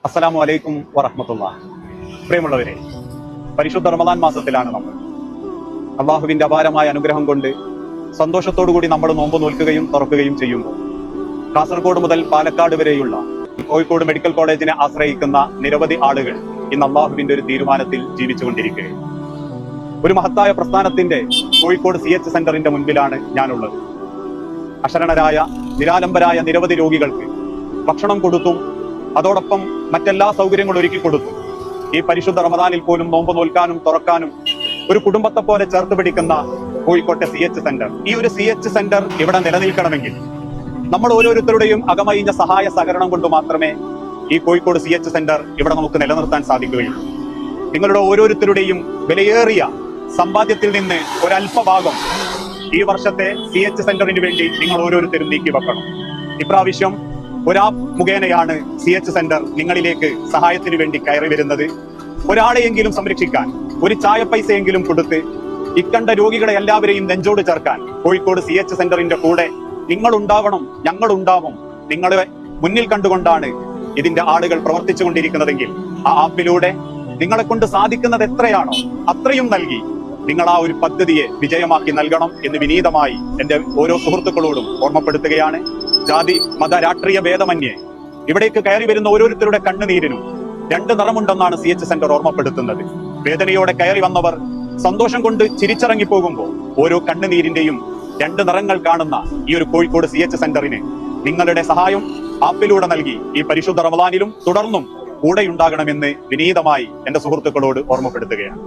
അസ്സലാമു അലൈക്കും വറഹ്മത്തുള്ളാഹി. പ്രിയമുള്ളവരെ, പരിശുദ്ധ റമദാൻ മാസത്തിലാണ് നമ്മൾ. അള്ളാഹുവിന്റെ അപാരമായ അനുഗ്രഹം കൊണ്ട് സന്തോഷത്തോടുകൂടി നമ്മൾ നോമ്പ് നോൽക്കുകയും തുറക്കുകയും ചെയ്യുമ്പോൾ കാസർഗോഡ് മുതൽ പാലക്കാട് വരെയുള്ള കോഴിക്കോട് മെഡിക്കൽ കോളേജിനെ ആശ്രയിക്കുന്ന നിരവധി ആളുകൾ ഇന്ന് അള്ളാഹുവിന്റെ ഒരു തീരുമാനത്തിൽ ജീവിച്ചുകൊണ്ടിരിക്കുകയാണ്. ഒരു മഹത്തായ പ്രസ്ഥാനത്തിന്റെ കോഴിക്കോട് CH സെന്ററിന്റെ മുൻപിലാണ് ഞാനുള്ളത്. അശരണരായ നിരാലംബരായ നിരവധി രോഗികൾക്ക് ഭക്ഷണം കൊടുത്തും അതോടൊപ്പം മറ്റെല്ലാ സൗകര്യങ്ങളും ഒരുക്കി കൊടുത്തു. ഈ പരിശുദ്ധ റമദാനിൽ പോലും നോമ്പ് നോൽക്കാനും തുറക്കാനും ഒരു കുടുംബത്തെ പോലെ ചേർത്ത് പിടിക്കുന്ന കോഴിക്കോട്ടെ CH സെന്റർ. ഈ ഒരു CH സെന്റർ ഇവിടെ നിലനിൽക്കണമെങ്കിൽ നമ്മൾ ഓരോരുത്തരുടെയും അകമഴിഞ്ഞ സഹായ സഹകരണം കൊണ്ട് മാത്രമേ ഈ കോഴിക്കോട് CH സെന്റർ ഇവിടെ നമുക്ക് നിലനിർത്താൻ സാധിക്കുകയുള്ളൂ. നിങ്ങളുടെ ഓരോരുത്തരുടെയും വിലയേറിയ സമ്പാദ്യത്തിൽ നിന്ന് ഒരല്പഭാഗം ഈ വർഷത്തെ CH സെന്ററിന് വേണ്ടി നിങ്ങൾ ഓരോരുത്തരും നീക്കി വെക്കണം. ഇപ്രാവശ്യം ഒരാപ്പ് മുഖേനയാണ് CH സെന്റർ നിങ്ങളിലേക്ക് സഹായത്തിന് വേണ്ടി കയറി വരുന്നത്. ഒരാളെയെങ്കിലും സംരക്ഷിക്കാൻ ഒരു ചായ പൈസയെങ്കിലും കൊടുത്ത് ഇക്കണ്ട രോഗികളെ എല്ലാവരെയും നെഞ്ചോട് ചേർക്കാൻ കോഴിക്കോട് CH സെന്ററിന്റെ കൂടെ നിങ്ങൾ ഉണ്ടാവണം, ഞങ്ങൾ ഉണ്ടാവും. നിങ്ങളെ മുന്നിൽ കണ്ടുകൊണ്ടാണ് ഇതിന്റെ ആളുകൾ പ്രവർത്തിച്ചു കൊണ്ടിരിക്കുന്നതെങ്കിൽ ആ ആപ്പിലൂടെ നിങ്ങളെ കൊണ്ട് സാധിക്കുന്നത് എത്രയാണോ അത്രയും നൽകി നിങ്ങൾ ആ ഒരു പദ്ധതിയെ വിജയമാക്കി നൽകണം എന്ന് വിനീതമായി എന്റെ ഓരോ സുഹൃത്തുക്കളോടും ഓർമ്മപ്പെടുത്തുകയാണ്. ജാതി മത രാഷ്ട്രീയ ഭേദമന്യേ ഇവിടേക്ക് കയറി വരുന്ന ഓരോരുത്തരുടെ കണ്ണുനീരിനും രണ്ട് നിറമുണ്ടെന്നാണ് CH സെന്റർ ഓർമ്മപ്പെടുത്തുന്നത്. വേദനയോടെ കയറി വന്നവർ സന്തോഷം കൊണ്ട് ചിരിച്ചിറങ്ങി പോകുമ്പോൾ ഓരോ കണ്ണുനീരിന്റെയും രണ്ട് നിറങ്ങൾ കാണുന്ന ഈ ഒരു കോഴിക്കോട് CH സെന്ററിന് നിങ്ങളുടെ സഹായം ആപ്പിലൂടെ നൽകി ഈ പരിശുദ്ധ റമദാനിലും തുടർന്നും കൂടെയുണ്ടാകണമെന്ന് വിനീതമായി എന്റെ സുഹൃത്തുക്കളോട് ഓർമ്മപ്പെടുത്തുകയാണ്.